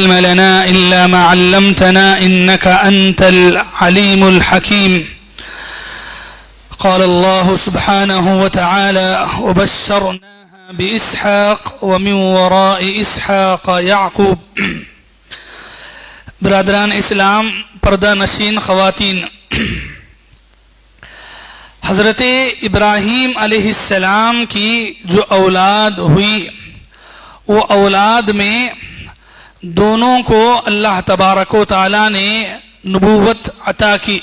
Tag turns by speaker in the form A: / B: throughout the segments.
A: علم لنا إلا ما علمتنا إنك أنت العليم الحكيم. قال الله سبحانه وتعالى وبشرناها بإسحاق ومن وراء إسحاق يعقوب. برادران اسلام، پردہ نشین خواتین، حضرت ابراہیم علیہ السلام کی جو اولاد ہوئی، وہ اولاد میں دونوں کو اللہ تبارک و تعالی نے نبوت عطا کی،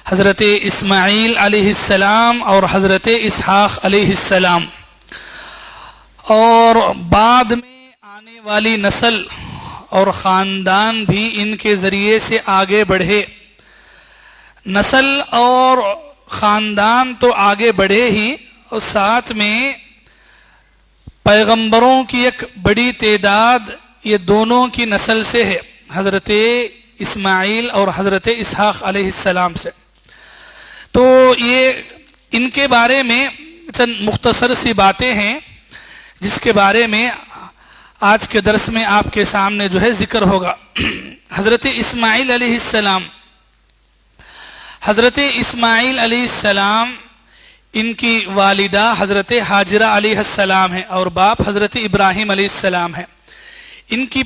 A: حضرت اسماعیل علیہ السلام اور حضرت اسحاق علیہ السلام. اور بعد میں آنے والی نسل اور خاندان بھی ان کے ذریعے سے آگے بڑھے. نسل اور خاندان تو آگے بڑھے ہی، اور ساتھ میں پیغمبروں کی ایک بڑی تعداد یہ دونوں کی نسل سے ہے، حضرت اسماعیل اور حضرت اسحاق علیہ السلام سے. تو یہ ان کے بارے میں چند مختصر سی باتیں ہیں جس کے بارے میں آج کے درس میں آپ کے سامنے جو ہے ذکر ہوگا. حضرت اسماعیل علیہ السلام، حضرت اسماعیل علیہ السلام ان کی والدہ حضرت ہاجرہ علیہ السلام ہے اور باپ حضرت ابراہیم علیہ السلام ہے. ان کی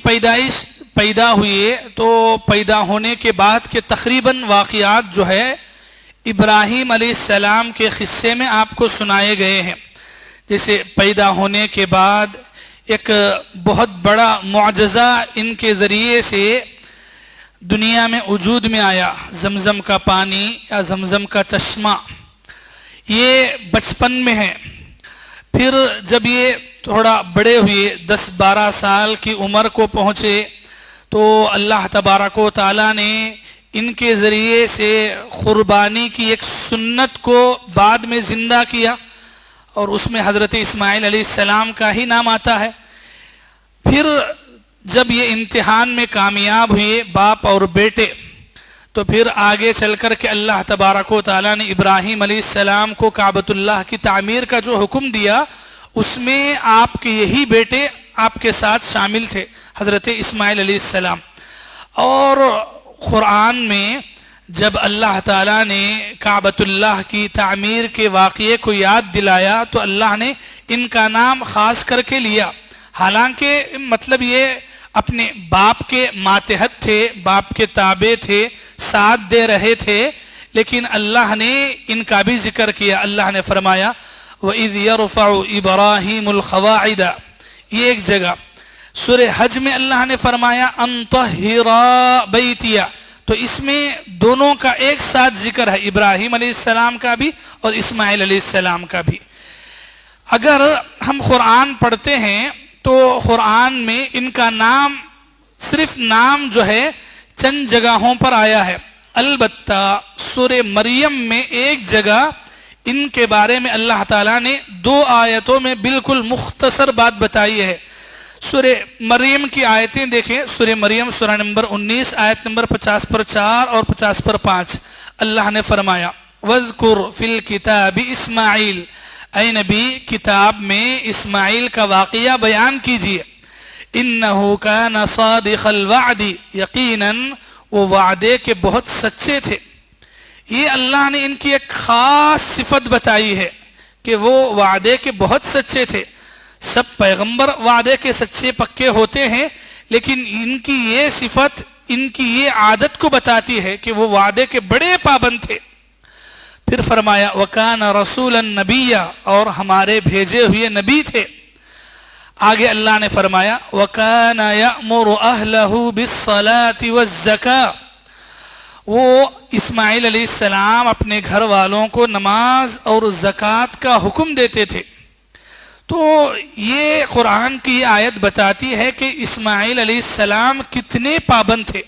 A: پیدا ہوئی تو پیدا ہونے کے بعد کے تقریباً واقعات جو ہے ابراہیم علیہ السلام کے قصے میں آپ کو سنائے گئے ہیں. جیسے پیدا ہونے کے بعد ایک بہت بڑا معجزہ ان کے ذریعے سے دنیا میں وجود میں آیا، زمزم کا پانی یا زمزم کا چشمہ. یہ بچپن میں ہے. پھر جب یہ تھوڑا بڑے ہوئے، 10-12 سال کی عمر کو پہنچے، تو اللہ تبارک و تعالی نے ان کے ذریعے سے قربانی کی ایک سنت کو بعد میں زندہ کیا، اور اس میں حضرت اسماعیل علیہ السلام کا ہی نام آتا ہے. پھر جب یہ امتحان میں کامیاب ہوئے باپ اور بیٹے، تو پھر آگے چل کر کے اللہ تبارک و تعالی نے ابراہیم علیہ السلام کو کعبۃ اللہ کی تعمیر کا جو حکم دیا، اس میں آپ کے یہی بیٹے آپ کے ساتھ شامل تھے، حضرت اسماعیل علیہ السلام. اور قرآن میں جب اللہ تعالیٰ نے کعبۃ اللہ کی تعمیر کے واقعے کو یاد دلایا تو اللہ نے ان کا نام خاص کر کے لیا. حالانکہ مطلب یہ اپنے باپ کے ماتحت تھے، باپ کے تابع تھے، ساتھ دے رہے تھے، لیکن اللہ نے ان کا بھی ذکر کیا. اللہ نے فرمایا وَإِذْ يَرْفَعُ إِبْرَاهِيمُ الْقَوَاعِدَ، یہ ایک جگہ. سورہ حج میں اللہ نے فرمایا أَن طَهِّرَ بَيْتِيَ، تو اس میں دونوں کا ایک ساتھ ذکر ہے، ابراہیم علیہ السلام کا بھی اور اسماعیل علیہ السلام کا بھی. اگر ہم قرآن پڑھتے ہیں تو قرآن میں ان کا نام، صرف نام جو ہے چند جگہوں پر آیا ہے. البتہ سورہ مریم میں ایک جگہ ان کے بارے میں اللہ تعالیٰ نے 2 آیتوں میں بالکل مختصر بات بتائی ہے. سورہ مریم کی آیتیں دیکھیں، سورہ مریم سورہ نمبر 19 آیت نمبر 50 پر 4 اور 50 پر 5. اللہ نے فرمایا وَاذْكُرْ فِي الْكِتَابِ اسماعیل، اے نبی کتاب میں اسماعیل کا واقعہ بیان کیجئے. اِنَّهُ كَانَ صَادِقَ الْوَعْدِ، یقیناً وہ وعدے کے بہت سچے تھے. یہ اللہ نے ان کی ایک خاص صفت بتائی ہے کہ وہ وعدے کے بہت سچے تھے. سب پیغمبر وعدے کے سچے پکے ہوتے ہیں، لیکن ان کی یہ صفت، ان کی یہ عادت کو بتاتی ہے کہ وہ وعدے کے بڑے پابند تھے. پھر فرمایا وَكَانَ رَسُولًا نَبِيًّا، اور ہمارے بھیجے ہوئے نبی تھے. آگے اللہ نے فرمایا وَكَانَ يَأْمُرُ أَهْلَهُ بِالصَّلَاةِ وَالزَّكَاةِ، وہ اسماعیل علیہ السلام اپنے گھر والوں کو نماز اور زکوٰۃ کا حکم دیتے تھے. تو یہ قرآن کی آیت بتاتی ہے کہ اسماعیل علیہ السلام کتنے پابند تھے.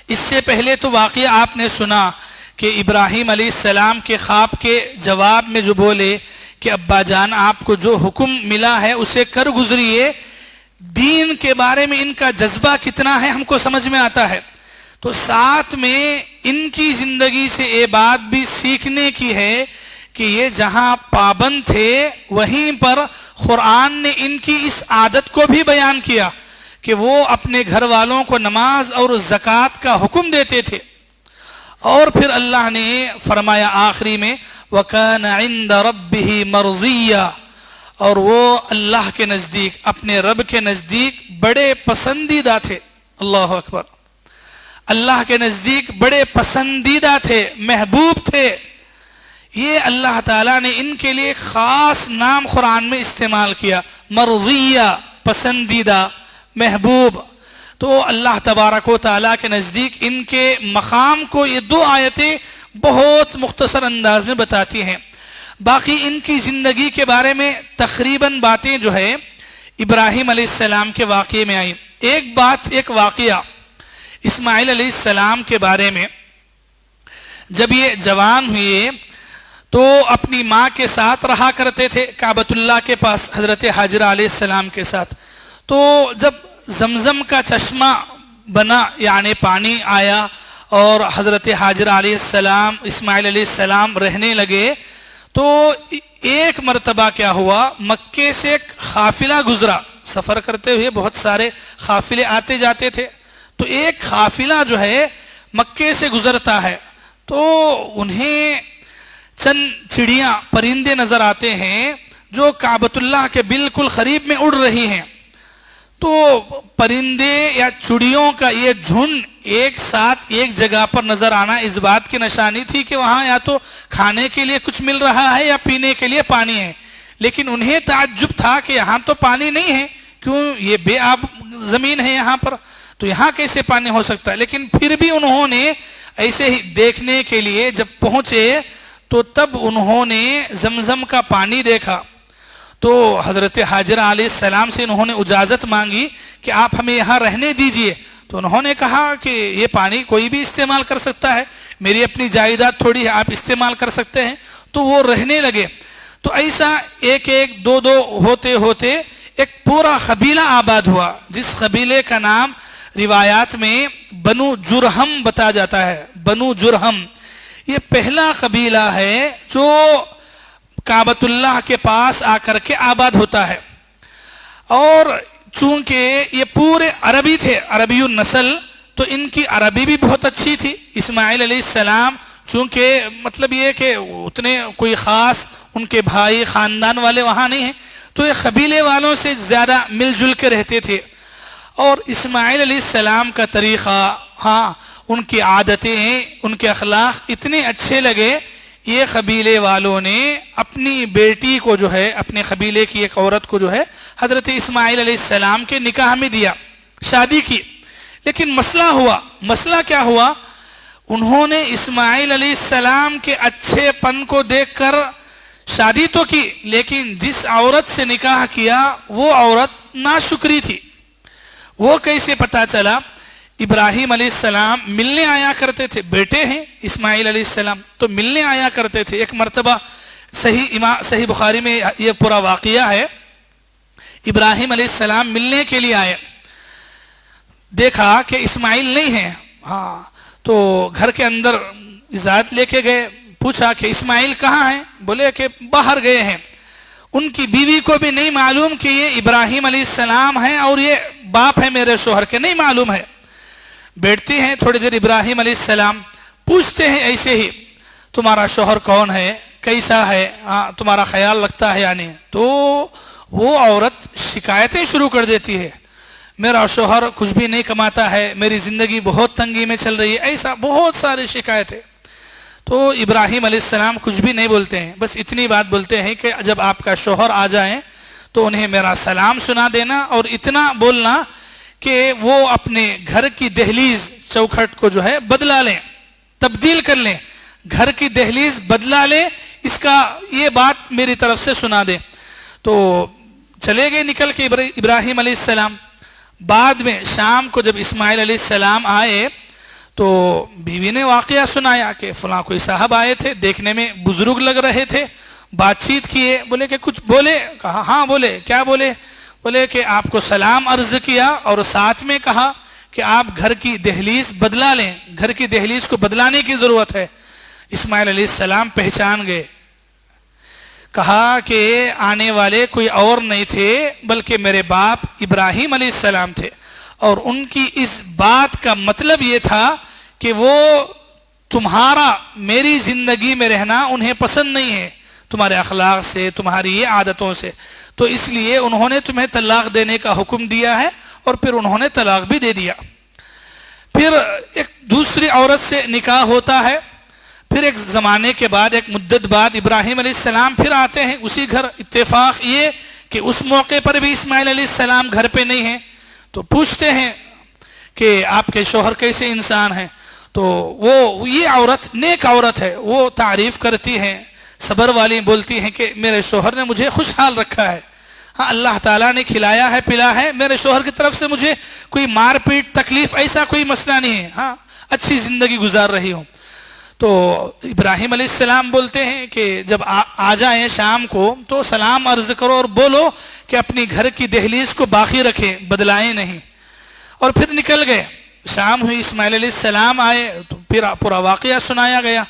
A: اس سے پہلے تو واقعہ آپ نے سنا کہ ابراہیم علیہ السلام کے خواب کے جواب میں جو بولے کہ ابا جان آپ کو جو حکم ملا ہے اسے کر گزریے. دین کے بارے میں ان کا جذبہ کتنا ہے ہم کو سمجھ میں آتا ہے. تو ساتھ میں ان کی زندگی سے یہ بات بھی سیکھنے کی ہے کہ یہ جہاں پابند تھے وہیں پر قرآن نے ان کی اس عادت کو بھی بیان کیا کہ وہ اپنے گھر والوں کو نماز اور زکوٰۃ کا حکم دیتے تھے. اور پھر اللہ نے فرمایا آخری میں وَكَانَ عِنْدَ رَبِّهِ مَرْضِيًّا، اور وہ اللہ کے نزدیک، اپنے رب کے نزدیک بڑے پسندیدہ تھے. اللہ اکبر، اللہ کے نزدیک بڑے پسندیدہ تھے، محبوب تھے. یہ اللہ تعالیٰ نے ان کے لیے خاص نام قرآن میں استعمال کیا، مرضیہ، پسندیدہ، محبوب. تو اللہ تبارک و تعالیٰ کے نزدیک ان کے مقام کو یہ دو آیتیں بہت مختصر انداز میں بتاتی ہیں. باقی ان کی زندگی کے بارے میں تقریباً باتیں جو ہے ابراہیم علیہ السلام کے واقعے میں آئیں. ایک واقعہ اسماعیل علیہ السلام کے بارے میں، جب یہ جوان ہوئے تو اپنی ماں کے ساتھ رہا کرتے تھے کعبۃ اللہ کے پاس حضرت حاجرہ علیہ السلام کے ساتھ. تو جب زمزم کا چشمہ بنا، یعنی پانی آیا، اور حضرت حاجرہ علیہ السلام، اسماعیل علیہ السلام رہنے لگے، تو ایک مرتبہ کیا ہوا، مکے سے ایک قافلہ گزرا. سفر کرتے ہوئے بہت سارے قافلے آتے جاتے تھے، تو ایک قافلہ جو ہے مکے سے گزرتا ہے، تو انہیں چند چڑیاں، پرندے نظر آتے ہیں جو کعبۃ اللہ کے بالکل قریب میں اڑ رہی ہیں. تو پرندے یا چڑیوں کا یہ جھنڈ ایک ساتھ ایک جگہ پر نظر آنا اس بات کی نشانی تھی کہ وہاں یا تو کھانے کے لیے کچھ مل رہا ہے یا پینے کے لیے پانی ہے. لیکن انہیں تعجب تھا کہ یہاں تو پانی نہیں ہے، کیوں، یہ بے آب زمین ہے یہاں پر، تو یہاں کیسے پانی ہو سکتا ہے. لیکن پھر بھی انہوں نے ایسے ہی دیکھنے کے لیے جب پہنچے تو تب انہوں نے زمزم کا پانی دیکھا. تو حضرت حاجرہ علیہ السلام سے انہوں نے اجازت مانگی کہ آپ ہمیں یہاں رہنے دیجئے. تو انہوں نے کہا کہ یہ پانی کوئی بھی استعمال کر سکتا ہے، میری اپنی جائیداد تھوڑی ہے، آپ استعمال کر سکتے ہیں. تو وہ رہنے لگے. تو ایسا ایک ایک دو دو ہوتے ہوتے ایک پورا قبیلہ آباد ہوا، جس قبیلے کا نام روایات میں بنو جرہم بتا جاتا ہے. بنو جرہم یہ پہلا قبیلہ ہے جو کعبۃ اللہ کے پاس آ کر کے آباد ہوتا ہے. اور چونکہ یہ پورے عربی تھے، عربی النسل، تو ان کی عربی بھی بہت اچھی تھی. اسماعیل علیہ السلام چونکہ مطلب یہ کہ اتنے کوئی خاص ان کے بھائی خاندان والے وہاں نہیں ہیں، تو یہ قبیلے والوں سے زیادہ مل جل کے رہتے تھے. اور اسماعیل علیہ السلام کا طریقہ، ہاں، ان کی عادتیں، ان کے اخلاق اتنے اچھے لگے، یہ قبیلے والوں نے اپنی بیٹی کو جو ہے، اپنے قبیلے کی ایک عورت کو جو ہے حضرت اسماعیل علیہ السلام کے نکاح میں دیا، شادی کی. لیکن مسئلہ کیا ہوا، انہوں نے اسماعیل علیہ السلام کے اچھے پن کو دیکھ کر شادی تو کی، لیکن جس عورت سے نکاح کیا وہ عورت ناشکری تھی. وہ کیسے پتا چلا، ابراہیم علیہ السلام ملنے آیا کرتے تھے، بیٹے ہیں اسماعیل علیہ السلام، تو ملنے آیا کرتے تھے. ایک مرتبہ صحیح بخاری میں یہ پورا واقعہ ہے، ابراہیم علیہ السلام ملنے کے لیے آئے، دیکھا کہ اسماعیل نہیں ہے، ہاں، تو گھر کے اندر اجازت لے کے گئے، پوچھا کہ اسماعیل کہاں ہیں، بولے کہ باہر گئے ہیں. ان کی بیوی کو بھی نہیں معلوم کہ یہ ابراہیم علیہ السلام ہیں اور یہ باپ ہے میرے شوہر کے، نہیں معلوم ہے. بیٹھتے ہیں تھوڑی دیر، ابراہیم علیہ السلام پوچھتے ہیں ایسے ہی، تمہارا شوہر کون ہے، کیسا ہے، تمہارا خیال رکھتا ہے یا نہیں. تو وہ عورت شکایتیں شروع کر دیتی ہے، میرا شوہر کچھ بھی نہیں کماتا ہے، میری زندگی بہت تنگی میں چل رہی ہے، ایسا بہت ساری شکایتیں. تو ابراہیم علیہ السلام کچھ بھی نہیں بولتے ہیں، بس اتنی بات بولتے ہیں کہ جب آپ کا شوہر آ جائیں تو انہیں میرا سلام سنا دینا، اور اتنا بولنا کہ وہ اپنے گھر کی دہلیز، چوکھٹ کو جو ہے بدلا لیں، تبدیل کر لیں، گھر کی دہلیز بدلا لیں، اس کا یہ بات میری طرف سے سنا دیں. تو چلے گئے نکل کے ابراہیم علیہ السلام. بعد میں شام کو جب اسماعیل علیہ السلام آئے تو بیوی نے واقعہ سنایا کہ فلاں کوئی صاحب آئے تھے، دیکھنے میں بزرگ لگ رہے تھے، بات چیت کیے. بولے کہ کچھ بولے، کہا ہاں بولے. کیا بولے؟ بولے کہ آپ کو سلام عرض کیا اور ساتھ میں کہا کہ آپ گھر کی دہلیز بدلا لیں، گھر کی دہلیز کو بدلانے کی ضرورت ہے. اسماعیل علیہ السلام پہچان گئے، کہا کہ آنے والے کوئی اور نہیں تھے بلکہ میرے باپ ابراہیم علیہ السلام تھے. اور ان کی اس بات کا مطلب یہ تھا کہ وہ تمہارا میری زندگی میں رہنا انہیں پسند نہیں ہے، تمہارے اخلاق سے، تمہاری یہ عادتوں سے، تو اس لیے انہوں نے تمہیں طلاق دینے کا حکم دیا ہے، اور پھر انہوں نے طلاق بھی دے دیا۔ پھر ایک دوسری عورت سے نکاح ہوتا ہے، پھر ایک زمانے کے بعد، ایک مدت بعد ابراہیم علیہ السلام پھر آتے ہیں اسی گھر۔ اتفاق یہ کہ اس موقع پر بھی اسماعیل علیہ السلام گھر پہ نہیں ہیں، تو پوچھتے ہیں کہ آپ کے شوہر کیسے انسان ہیں، تو وہ یہ عورت نیک عورت ہے، وہ تعریف کرتی ہیں، صبر والی بولتی ہیں کہ میرے شوہر نے مجھے خوشحال رکھا ہے، ہاں اللہ تعالیٰ نے کھلایا ہے پلا ہے، میرے شوہر کی طرف سے مجھے کوئی مار پیٹ تکلیف ایسا کوئی مسئلہ نہیں ہے، ہاں اچھی زندگی گزار رہی ہوں۔ تو ابراہیم علیہ السلام بولتے ہیں کہ جب آ جائیں شام کو تو سلام عرض کرو اور بولو کہ اپنی گھر کی دہلیز کو باقی رکھیں، بدلائیں نہیں۔ اور پھر نکل گئے، شام ہوئی، اسماعیل علیہ السلام آئے تو پھر پورا واقعہ سنایا گیا۔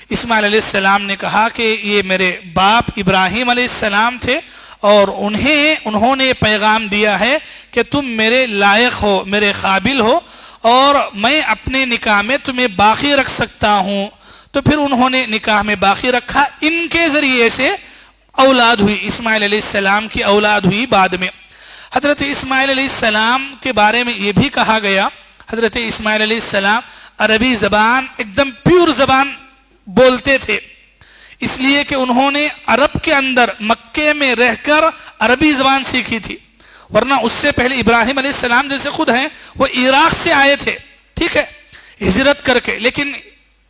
A: اسماعیل علیہ السلام نے کہا کہ یہ میرے باپ ابراہیم علیہ السلام تھے، اور انہوں نے پیغام دیا ہے کہ تم میرے لائق ہو، میرے قابل ہو، اور میں اپنے نکاح میں تمہیں باقی رکھ سکتا ہوں۔ تو پھر انہوں نے نکاح میں باقی رکھا، ان کے ذریعے سے اولاد ہوئی، اسماعیل علیہ السلام کی اولاد ہوئی بعد میں۔ حضرت اسماعیل علیہ السلام کے بارے میں یہ بھی کہا گیا، حضرت اسماعیل علیہ السلام عربی زبان ایک دم پیور زبان بولتے تھے، اس لیے کہ انہوں نے عرب کے اندر مکے میں رہ کر عربی زبان سیکھی تھی، ورنہ اس سے پہلے ابراہیم علیہ السلام جیسے خود ہیں وہ عراق سے آئے تھے، ٹھیک ہے، ہجرت کر کے، لیکن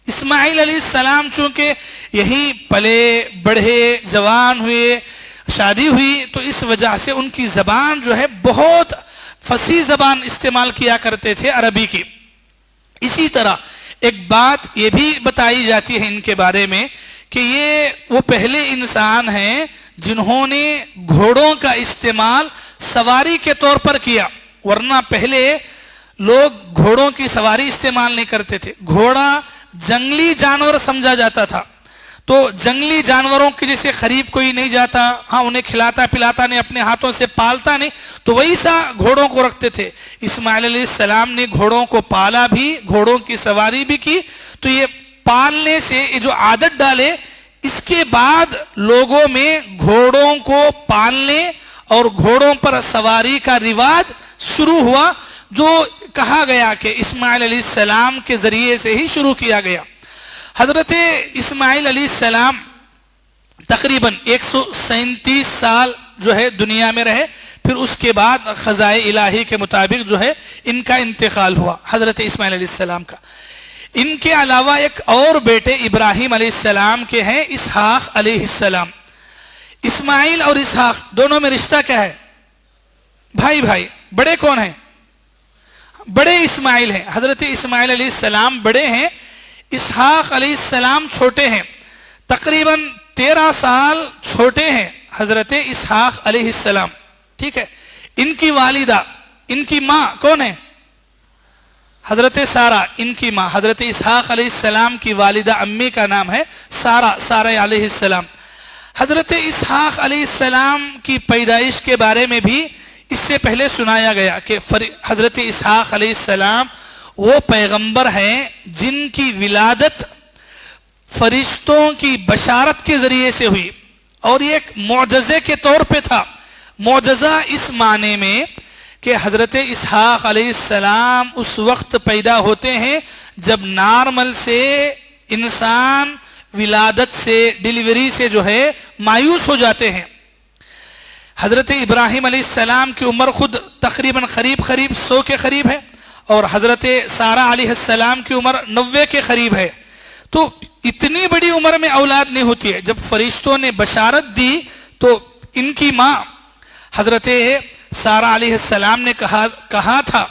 A: اسماعیل علیہ السلام چونکہ یہیں پلے بڑھے، جوان ہوئے، شادی ہوئی، تو اس وجہ سے ان کی زبان جو ہے بہت فصیح زبان استعمال کیا کرتے تھے عربی کی۔ اسی طرح ایک بات یہ بھی بتائی جاتی ہے ان کے بارے میں کہ یہ وہ پہلے انسان ہیں جنہوں نے گھوڑوں کا استعمال سواری کے طور پر کیا، ورنہ پہلے لوگ گھوڑوں کی سواری استعمال نہیں کرتے تھے۔ گھوڑا جنگلی جانور سمجھا جاتا تھا، تو جنگلی جانوروں کے جیسے قریب کوئی نہیں جاتا، ہاں انہیں کھلاتا پلاتا نہیں، اپنے ہاتھوں سے پالتا نہیں، تو ویسا گھوڑوں کو رکھتے تھے۔ اسماعیل علیہ السلام نے گھوڑوں کو پالا بھی، گھوڑوں کی سواری بھی کی، تو یہ پالنے سے یہ جو عادت ڈالے، اس کے بعد لوگوں میں گھوڑوں کو پالنے اور گھوڑوں پر سواری کا رواج شروع ہوا، جو کہا گیا کہ اسماعیل علیہ السلام کے ذریعے سے ہی شروع کیا گیا۔ حضرت اسماعیل علیہ السلام تقریباً 137 سال جو ہے دنیا میں رہے، پھر اس کے بعد قضائے الہی کے مطابق جو ہے ان کا انتقال ہوا، حضرت اسماعیل علیہ السلام کا۔ ان کے علاوہ ایک اور بیٹے ابراہیم علیہ السلام کے ہیں، اسحاق علیہ السلام۔ اسماعیل اور اسحاق دونوں میں رشتہ کیا ہے؟ بھائی بھائی۔ بڑے کون ہیں؟ بڑے اسماعیل ہیں، حضرت اسماعیل علیہ السلام بڑے ہیں، اسحاق علیہ السلام چھوٹے ہیں، تقریباً 13 سال چھوٹے ہیں حضرت اسحاق علیہ السلام، ٹھیک ہے۔ ان کی والدہ، ان کی ماں کون ہے؟ حضرت سارہ، ان کی ماں حضرت اسحاق علیہ السلام کی والدہ امی کا نام ہے سارہ علیہ السلام۔ حضرت اسحاق علیہ السلام کی پیدائش کے بارے میں بھی اس سے پہلے سنایا گیا کہ حضرت اسحاق علیہ السلام وہ پیغمبر ہیں جن کی ولادت فرشتوں کی بشارت کے ذریعے سے ہوئی، اور یہ ایک معجزے کے طور پہ تھا۔ معجزہ اس معنی میں کہ حضرت اسحاق علیہ السلام اس وقت پیدا ہوتے ہیں جب نارمل سے انسان ولادت سے، ڈیلیوری سے جو ہے مایوس ہو جاتے ہیں۔ حضرت ابراہیم علیہ السلام کی عمر خود تقریباً قریب 100 کے قریب ہے، اور حضرت سارہ علیہ السلام کی عمر 90 کے قریب ہے، تو اتنی بڑی عمر میں اولاد نہیں ہوتی ہے۔ جب فرشتوں نے بشارت دی تو ان کی ماں حضرت سارہ علیہ السلام نے کہا تھا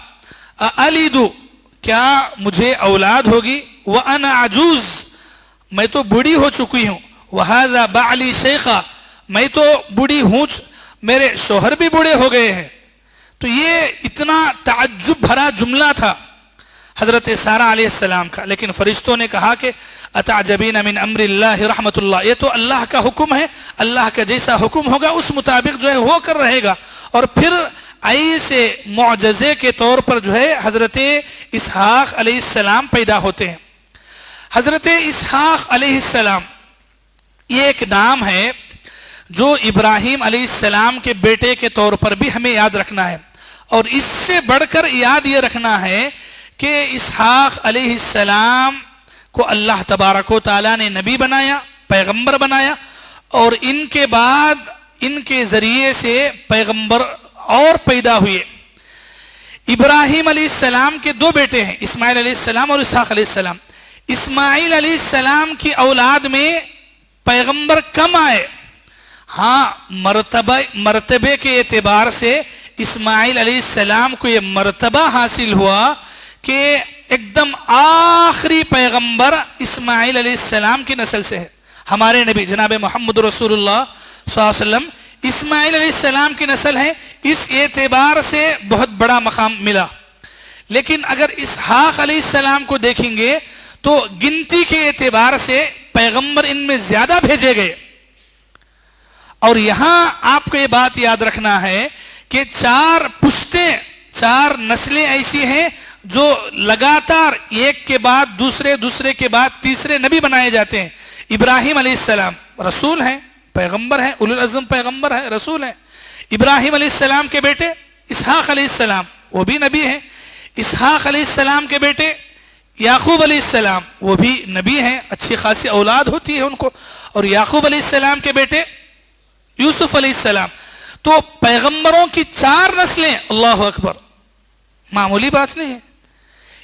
A: اَأَلِدُ، کیا مجھے اولاد ہوگی؟ وَأَنَا عَجُوز، میں تو بوڑھی ہو چکی ہوں، وَهَذَا بَعْلِي شَيْخًا، میں تو بوڑھی ہوں، میرے شوہر بھی بوڑھے ہو گئے ہیں۔ تو یہ اتنا تعجب بھرا جملہ تھا حضرت سارہ علیہ السلام کا، لیکن فرشتوں نے کہا کہ اتعجبین من امر اللہ رحمت اللہ، یہ تو اللہ کا حکم ہے، اللہ کا جیسا حکم ہوگا اس مطابق جو ہے ہو کر رہے گا۔ اور پھر ایسے معجزے کے طور پر جو ہے حضرت اسحاق علیہ السلام پیدا ہوتے ہیں۔ حضرت اسحاق علیہ السلام یہ ایک نام ہے جو ابراہیم علیہ السلام کے بیٹے کے طور پر بھی ہمیں یاد رکھنا ہے، اور اس سے بڑھ کر یاد یہ رکھنا ہے کہ اسحاق علیہ السلام کو اللہ تبارک و تعالیٰ نے نبی بنایا، پیغمبر بنایا، اور ان کے بعد ان کے ذریعے سے پیغمبر اور پیدا ہوئے۔ ابراہیم علیہ السلام کے دو بیٹے ہیں، اسماعیل علیہ السلام اور اسحاق علیہ السلام۔ اسماعیل علیہ السلام کی اولاد میں پیغمبر کم آئے، ہاں مرتبے کے اعتبار سے اسماعیل علیہ السلام کو یہ مرتبہ حاصل ہوا کہ ایک دم آخری پیغمبر اسماعیل علیہ السلام کی نسل سے ہے۔ ہمارے نبی جناب محمد رسول اللہ صلی اللہ علیہ وسلم اسماعیل علیہ السلام کی نسل ہے، اس اعتبار سے بہت بڑا مقام ملا۔ لیکن اگر اسحاق علیہ السلام کو دیکھیں گے تو گنتی کے اعتبار سے پیغمبر ان میں زیادہ بھیجے گئے، اور یہاں آپ کو یہ بات یاد رکھنا ہے کہ 4 پشتیں، 4 نسلیں ایسی ہیں جو لگاتار ایک کے بعد دوسرے، دوسرے کے بعد تیسرے نبی بنائے جاتے ہیں۔ ابراہیم علیہ السلام رسول ہیں، پیغمبر ہیں، اولو العزم پیغمبر ہیں، رسول ہیں۔ ابراہیم علیہ السلام کے بیٹے اسحاق علیہ السلام وہ بھی نبی ہیں۔ اسحاق علیہ السلام کے بیٹے یعقوب علیہ السلام وہ بھی نبی ہیں، اچھی خاصی اولاد ہوتی ہے ان کو، اور یعقوب علیہ السلام کے بیٹے یوسف علیہ السلام۔ تو پیغمبروں کی 4 نسلیں، اللہ اکبر، معمولی بات نہیں ہے،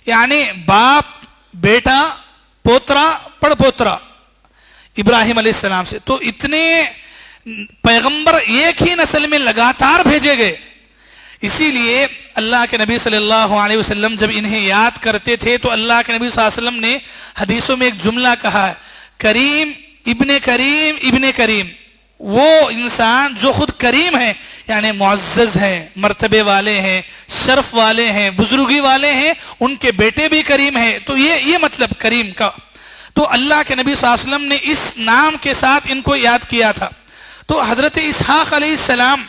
A: یعنی باپ، بیٹا، پوترا، پڑ پوترا ابراہیم علیہ السلام سے، تو اتنے پیغمبر ایک ہی نسل میں لگاتار بھیجے گئے۔ اسی لیے اللہ کے نبی صلی اللہ علیہ وسلم جب انہیں یاد کرتے تھے تو اللہ کے نبی صلی اللہ علیہ وسلم نے حدیثوں میں ایک جملہ کہا ہے، کریم ابن کریم ابن کریم، وہ انسان جو خود کریم ہے، یعنی معزز ہیں، مرتبے والے ہیں، شرف والے ہیں، بزرگی والے ہیں، ان کے بیٹے بھی کریم ہیں۔ تو یہ مطلب کریم کا، تو اللہ کے نبی صلی اللہ علیہ وسلم نے اس نام کے ساتھ ان کو یاد کیا تھا۔ تو حضرت اسحاق علیہ السلام،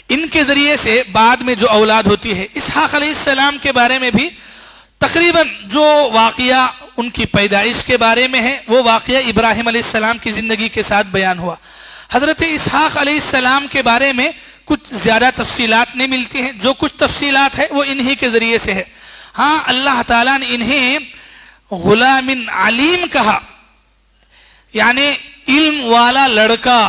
A: ان کے ذریعے سے بعد میں جو اولاد ہوتی ہے، اسحاق علیہ السلام کے بارے میں بھی تقریباً جو واقعہ ان کی پیدائش کے بارے میں ہے وہ واقعہ ابراہیم علیہ السلام کی زندگی کے ساتھ بیان ہوا۔ حضرت اسحاق علیہ السلام کے بارے میں کچھ زیادہ تفصیلات نہیں ملتی ہیں، جو کچھ تفصیلات ہے وہ انہی کے ذریعے سے ہے۔ ہاں اللہ تعالیٰ نے انہیں غلام علیم کہا، یعنی علم والا لڑکا۔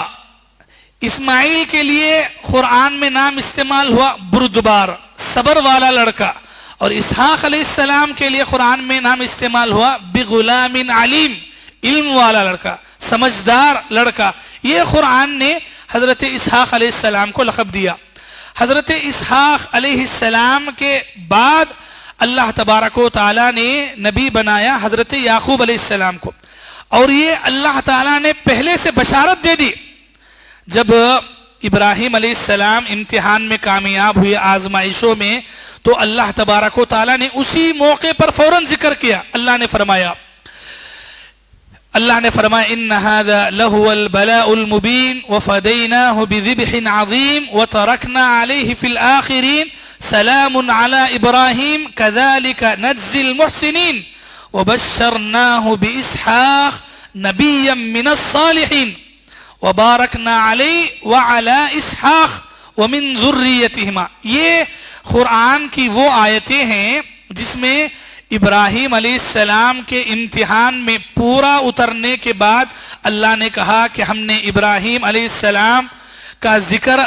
A: اسماعیل کے لیے قرآن میں نام استعمال ہوا بردبار، صبر والا لڑکا، اور اسحاق علیہ السلام کے لیے قرآن میں نام استعمال ہوا بغلام علیم، علم والا لڑکا، سمجھدار لڑکا۔ یہ قرآن نے حضرت اسحاق علیہ السلام کو لقب دیا۔ حضرت اسحاق علیہ السلام کے بعد اللہ تبارک و تعالیٰ نے نبی بنایا حضرت یعقوب علیہ السلام کو، اور یہ اللہ تعالیٰ نے پہلے سے بشارت دے دی۔ جب ابراہیم علیہ السلام امتحان میں کامیاب ہوئے، آزمائشوں میں، تو اللہ تبارک و تعالیٰ نے اسی موقع پر فوراً ذکر کیا۔ اللہ نے فرمایا ان هذا لهو البلاء المبين وفديناه بذبح عظيم وتركنا عليه في الآخرين سلام على إبراهيم كذلك نجزي المحسنين وبشرناه بإسحاق نبيا من الصالحين وباركنا عليه وعلى إسحاق ومن ذريتهما۔ یہ قرآن کی وہ آیتیں ہیں جس میں ابراہیم علیہ السلام کے امتحان میں پورا اترنے کے بعد اللہ نے کہا کہ ہم نے ابراہیم علیہ السلام کا ذکر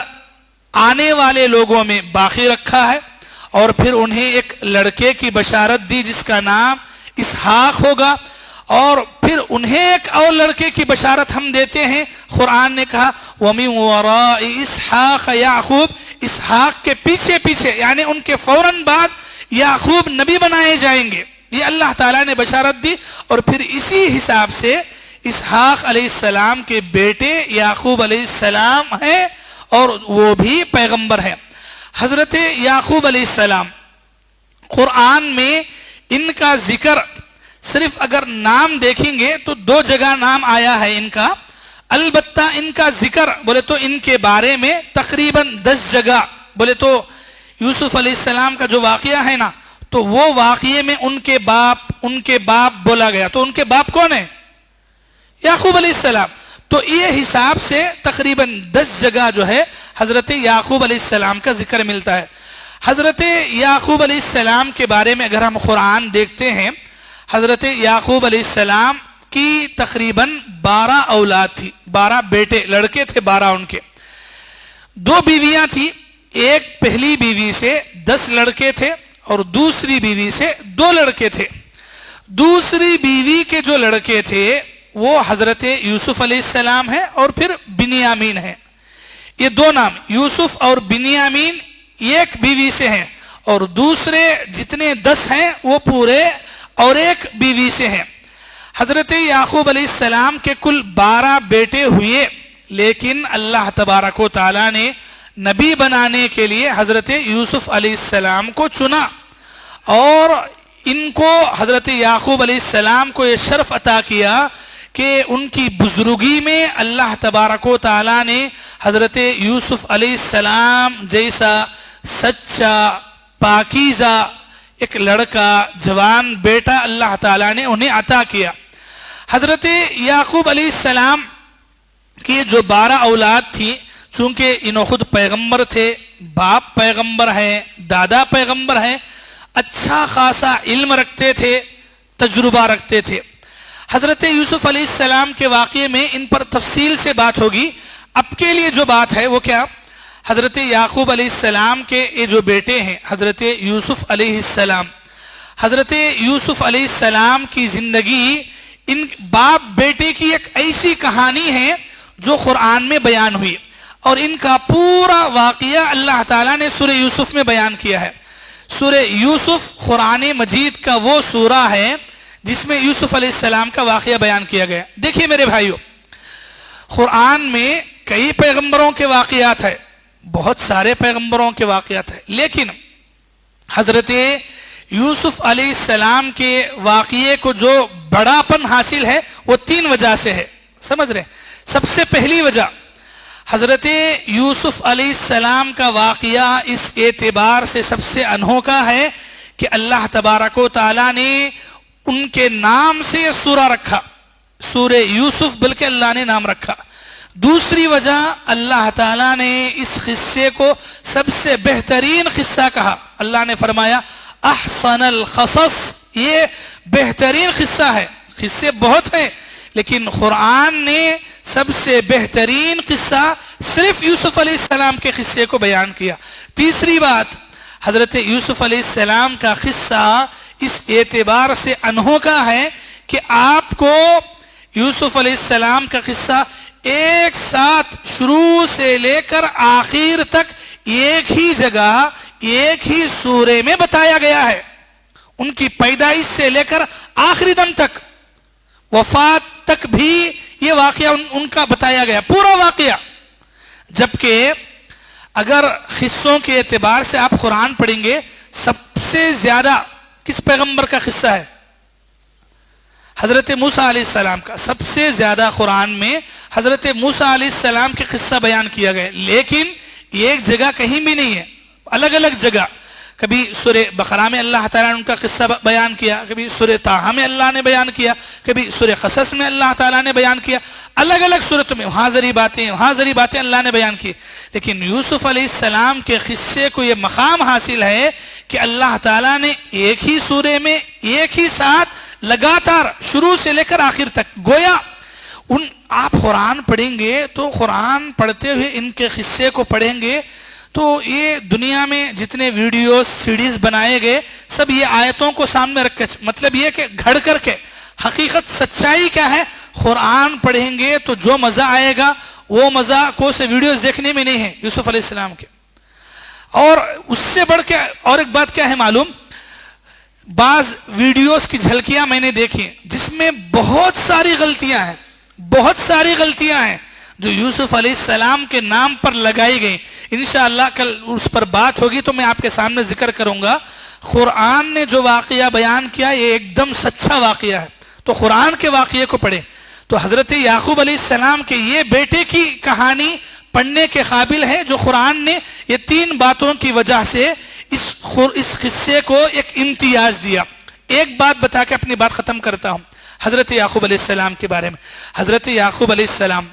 A: آنے والے لوگوں میں باقی رکھا ہے، اور پھر انہیں ایک لڑکے کی بشارت دی جس کا نام اسحاق ہوگا، اور پھر انہیں ایک اور لڑکے کی بشارت ہم دیتے ہیں۔ قرآن نے کہا وَمِن وَرَاءِ اسحاق یعقوب، اسحاق کے پیچھے پیچھے یعنی ان کے فوراً بعد یعقوب نبی بنائے جائیں گے۔ یہ اللہ تعالیٰ نے بشارت دی، اور پھر اسی حساب سے اسحاق علیہ السلام کے بیٹے یعقوب علیہ السلام ہیں، اور وہ بھی پیغمبر ہیں۔ حضرت یعقوب علیہ السلام، قرآن میں ان کا ذکر صرف اگر نام دیکھیں گے تو 2 جگہ نام آیا ہے ان کا، البتہ ان کا ذکر بولے تو ان کے بارے میں تقریباً 10 جگہ بولے تو یوسف علیہ السلام کا جو واقعہ ہے نا، تو وہ واقعے میں ان کے باپ بولا گیا، تو ان کے باپ کون ہے؟ یعقوب علیہ السلام. تو یہ حساب سے تقریباً 10 جگہ جو ہے حضرت یعقوب علیہ السلام کا ذکر ملتا ہے. حضرت یعقوب علیہ السلام کے بارے میں اگر ہم قرآن دیکھتے ہیں، حضرت یعقوب علیہ السلام کی تقریباً 12 اولاد تھی، 12 بیٹے لڑکے تھے، 12 ان کے. 2 بیویاں تھی، ایک پہلی بیوی سے 10 لڑکے تھے اور دوسری بیوی سے 2 لڑکے تھے. دوسری بیوی کے جو لڑکے تھے وہ حضرت یوسف علیہ السلام ہے اور پھر بنیامین ہے. یہ 2 نام یوسف اور بنیامین ایک بیوی سے ہیں، اور دوسرے جتنے 10 ہیں وہ پورے اور ایک بیوی سے ہیں. حضرت یعقوب علیہ السلام کے کل 12 بیٹے ہوئے، لیکن اللہ تبارک و تعالی نے نبی بنانے کے لیے حضرت یوسف علیہ السلام کو چنا، اور ان کو حضرت یعقوب علیہ السلام کو یہ شرف عطا کیا کہ ان کی بزرگی میں اللہ تبارک و تعالی نے حضرت یوسف علیہ السلام جیسا سچا پاکیزہ ایک لڑکا جوان بیٹا اللہ تعالیٰ نے انہیں عطا کیا. حضرت یعقوب علیہ السلام کی جو 12 اولاد تھی، چونکہ انہوں خود پیغمبر تھے، باپ پیغمبر ہیں، دادا پیغمبر ہیں، اچھا خاصا علم رکھتے تھے، تجربہ رکھتے تھے. حضرت یوسف علیہ السلام کے واقعے میں ان پر تفصیل سے بات ہوگی. اب کے لیے جو بات ہے وہ کیا؟ حضرت یعقوب علیہ السلام کے یہ جو بیٹے ہیں حضرت یوسف علیہ السلام، حضرت یوسف علیہ السلام کی زندگی ان باپ بیٹے کی ایک ایسی کہانی ہے جو قرآن میں بیان ہوئی، اور ان کا پورا واقعہ اللہ تعالیٰ نے سورہ یوسف میں بیان کیا ہے. سورہ یوسف قرآن مجید کا وہ سورہ ہے جس میں یوسف علیہ السلام کا واقعہ بیان کیا گیا. دیکھیے میرے بھائیوں، قرآن میں کئی پیغمبروں کے واقعات ہیں، بہت سارے پیغمبروں کے واقعات ہیں، لیکن حضرت یوسف علیہ السلام کے واقعے کو جو بڑاپن حاصل ہے وہ 3 وجہ سے ہے. سمجھ رہے ہیں؟ سب سے پہلی وجہ، حضرت یوسف علیہ السلام کا واقعہ اس اعتبار سے سب سے انوکھا ہے کہ اللہ تبارک و تعالیٰ نے ان کے نام سے سورہ رکھا، سورہ یوسف، بلکہ اللہ نے نام رکھا. دوسری وجہ، اللہ تعالیٰ نے اس قصے کو سب سے بہترین قصہ کہا. اللہ نے فرمایا احسن القصص، یہ بہترین قصہ ہے. قصے بہت ہیں لیکن قرآن نے سب سے بہترین قصہ صرف یوسف علیہ السلام کے قصے کو بیان کیا. تیسری بات، حضرت یوسف علیہ السلام کا قصہ اس اعتبار سے انوکھا ہے کہ آپ کو یوسف علیہ السلام کا قصہ ایک ساتھ شروع سے لے کر آخر تک ایک ہی جگہ ایک ہی سورے میں بتایا گیا ہے. ان کی پیدائش سے لے کر آخری دم تک، وفات تک بھی یہ واقعہ ان کا بتایا گیا، پورا واقعہ. جبکہ اگر قصوں کے اعتبار سے آپ قرآن پڑھیں گے، سب سے زیادہ کس پیغمبر کا قصہ ہے؟ حضرت موسیٰ علیہ السلام کا. سب سے زیادہ قرآن میں حضرت موسیٰ علیہ السلام کے قصہ بیان کیا گیا، لیکن ایک جگہ کہیں بھی نہیں ہے، الگ الگ جگہ. کبھی سورہ بقرہ میں اللہ تعالیٰ نے ان کا قصہ بیان کیا، کبھی سورہ طٰہٰ میں اللہ نے بیان کیا، کبھی سورہ قصص میں اللہ تعالیٰ نے بیان کیا. الگ الگ صورتوں میں وہاں ذری باتیں اللہ نے بیان کی. لیکن یوسف علیہ السلام کے قصے کو یہ مقام حاصل ہے کہ اللہ تعالیٰ نے ایک ہی سورے میں ایک ہی ساتھ لگاتار شروع سے لے کر آخر تک، گویا آپ قرآن پڑھیں گے تو قرآن پڑھتے ہوئے ان کے قصے کو پڑھیں گے تو یہ دنیا میں جتنے ویڈیوز سیڈیز بنائے گئے سب یہ آیتوں کو سامنے رکھ کے، مطلب یہ کہ گھڑ کر کے، حقیقت سچائی کیا ہے؟ قرآن پڑھیں گے تو جو مزہ آئے گا وہ مزہ کو سے ویڈیوز دیکھنے میں نہیں ہے یوسف علیہ السلام کے. اور اس سے بڑھ کے اور ایک بات کیا ہے معلوم؟ بعض ویڈیوز کی جھلکیاں میں نے دیکھی جس میں بہت ساری غلطیاں ہیں جو یوسف علیہ السلام کے نام پر لگائی گئی. انشاءاللہ کل اس پر بات ہوگی تو میں آپ کے سامنے ذکر کروں گا. قرآن نے جو واقعہ بیان کیا یہ ایک دم سچا واقعہ ہے، تو قرآن کے واقعے کو پڑھیں تو حضرت یعقوب علیہ السلام کے یہ بیٹے کی کہانی پڑھنے کے قابل ہے جو قرآن نے یہ تین باتوں کی وجہ سے اس قصے کو ایک امتیاز دیا. ایک بات بتا کے اپنی بات ختم کرتا ہوں حضرت یعقوب علیہ السلام کے بارے میں. حضرت یعقوب علیہ السلام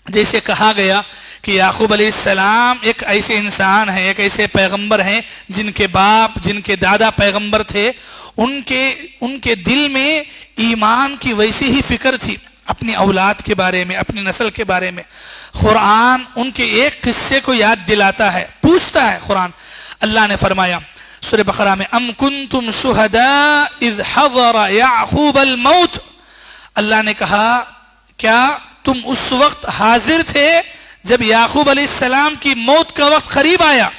A: جیسے کہا گیا کہ یعقوب علیہ السلام ایک ایسے انسان ہیں, ایک ایسے پیغمبر ہیں جن کے باپ جن کے دادا پیغمبر تھے. ان کے دل میں ایمان کی ویسی ہی فکر تھی اپنی اولاد کے بارے میں, اپنی نسل کے بارے میں. قرآن ان کے ایک قصے کو یاد دلاتا ہے, پوچھتا ہے قرآن. اللہ نے فرمایا سورہ بقرہ میں ام کنتم شہداء اذ حضر یعقوب الموت. اللہ نے کہا کیا تم اس وقت حاضر تھے جب یعقوب علیہ السلام کی موت کا وقت قریب آیا؟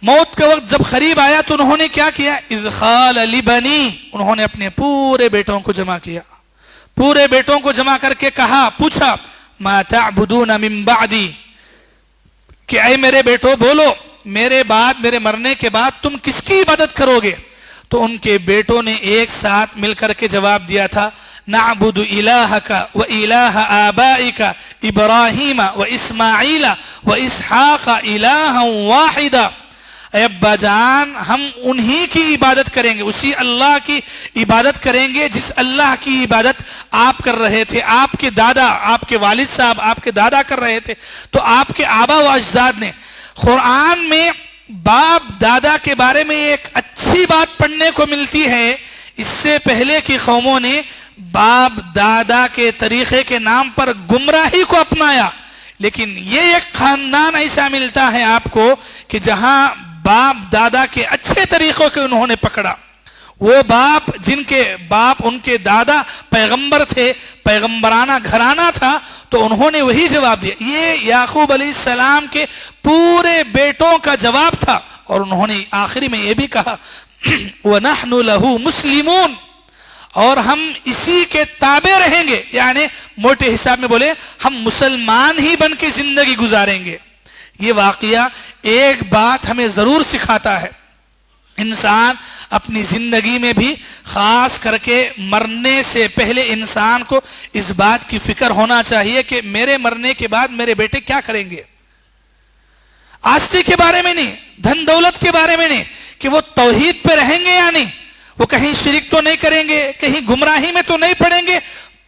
A: موت کا وقت جب قریب آیا تو انہوں نے کیا کیا؟ اذ قال لبنی, انہوں نے اپنے پورے بیٹوں کو جمع کیا, پورے بیٹوں کو جمع کر کے کہا, پوچھا ما تعبدون من بعدی, کہ اے میرے بیٹوں بولو میرے بعد, میرے مرنے کے بعد تم کس کی عبادت کرو گے؟ تو ان کے بیٹوں نے ایک ساتھ مل کر کے جواب دیا تھا نعبد الہک و الہ آبائک ابراہیم و اسماعیل و اسحاق الہا واحدا. اے ابا جان ہم انہی کی عبادت کریں گے, اسی اللہ کی عبادت کریں گے جس اللہ کی عبادت آپ کر رہے تھے, آپ کے دادا, آپ کے والد صاحب, آپ کے دادا کر رہے تھے. تو آپ کے آبا و اجداد نے. قرآن میں باپ دادا کے بارے میں ایک اچھی بات پڑھنے کو ملتی ہے. اس سے پہلے کی قوموں نے باپ دادا کے طریقے کے نام پر گمراہی کو اپنایا, لیکن یہ ایک خاندان ایسا ملتا ہے آپ کو کہ جہاں باپ دادا کے اچھے طریقوں کے انہوں نے پکڑا. وہ باپ جن کے باپ ان کے دادا پیغمبر تھے, پیغمبرانہ گھرانہ تھا, تو انہوں نے وہی جواب دیا. یہ یعقوب علیہ السلام کے پورے بیٹوں کا جواب تھا. اور انہوں نے آخری میں یہ بھی کہا وَنَحْنُ لَهُ مُسْلِمُونَ, اور ہم اسی کے تابع رہیں گے. یعنی موٹے حساب میں بولے ہم مسلمان ہی بن کے زندگی گزاریں گے. یہ واقعہ ایک بات ہمیں ضرور سکھاتا ہے, انسان اپنی زندگی میں بھی خاص کر کے مرنے سے پہلے انسان کو اس بات کی فکر ہونا چاہیے کہ میرے مرنے کے بعد میرے بیٹے کیا کریں گے. آستی کے بارے میں نہیں, دھن دولت کے بارے میں نہیں, کہ وہ توحید پہ رہیں گے یا نہیں, وہ کہیں شرک تو نہیں کریں گے, کہیں گمراہی میں تو نہیں پڑیں گے.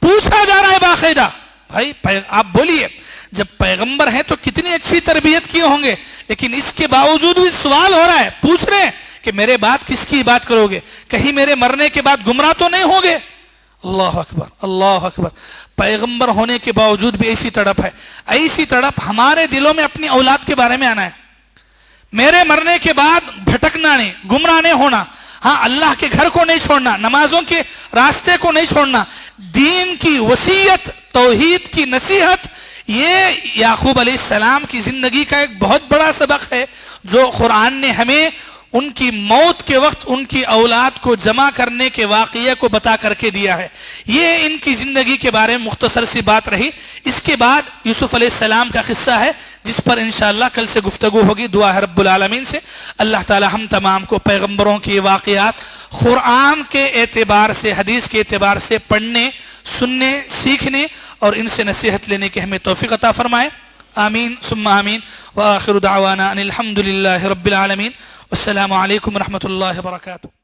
A: پوچھا جا رہا ہے باقاعدہ. بھائی آپ بولیے جب پیغمبر ہیں تو کتنی اچھی تربیت کیے ہوں گے, لیکن اس کے باوجود بھی سوال ہو رہا ہے, پوچھ رہے ہیں کہ میرے بعد کس کی بات کرو گے, کہیں میرے مرنے کے بعد گمراہ تو نہیں ہوں گے. اللہ اکبر, اللہ اکبر. پیغمبر ہونے کے باوجود بھی ایسی تڑپ ہے, ایسی تڑپ ہمارے دلوں میں اپنی اولاد کے بارے میں آنا ہے. میرے مرنے کے بعد بھٹکنا نہیں, گمراہ نہیں ہونا. ہاں اللہ کے گھر کو نہیں چھوڑنا, نمازوں کے راستے کو نہیں چھوڑنا, دین کی وصیت, توحید کی نصیحت. یہ یعقوب علیہ السلام کی زندگی کا ایک بہت بڑا سبق ہے جو قرآن نے ہمیں ان کی موت کے وقت ان کی اولاد کو جمع کرنے کے واقعے کو بتا کر کے دیا ہے. یہ ان کی زندگی کے بارے میں مختصر سی بات رہی. اس کے بعد یوسف علیہ السلام کا قصہ ہے جس پر انشاءاللہ کل سے گفتگو ہوگی. دعا ہے رب العالمین سے اللہ تعالی ہم تمام کو پیغمبروں کی واقعات قرآن کے اعتبار سے, حدیث کے اعتبار سے پڑھنے, سننے, سیکھنے اور ان سے نصیحت لینے کے ہمیں توفیق عطا فرمائے. آمین ثم آمین. وآخر دعوانا ان الحمد للہ رب العالمین. السلام علیکم ورحمۃ اللہ وبرکاتہ.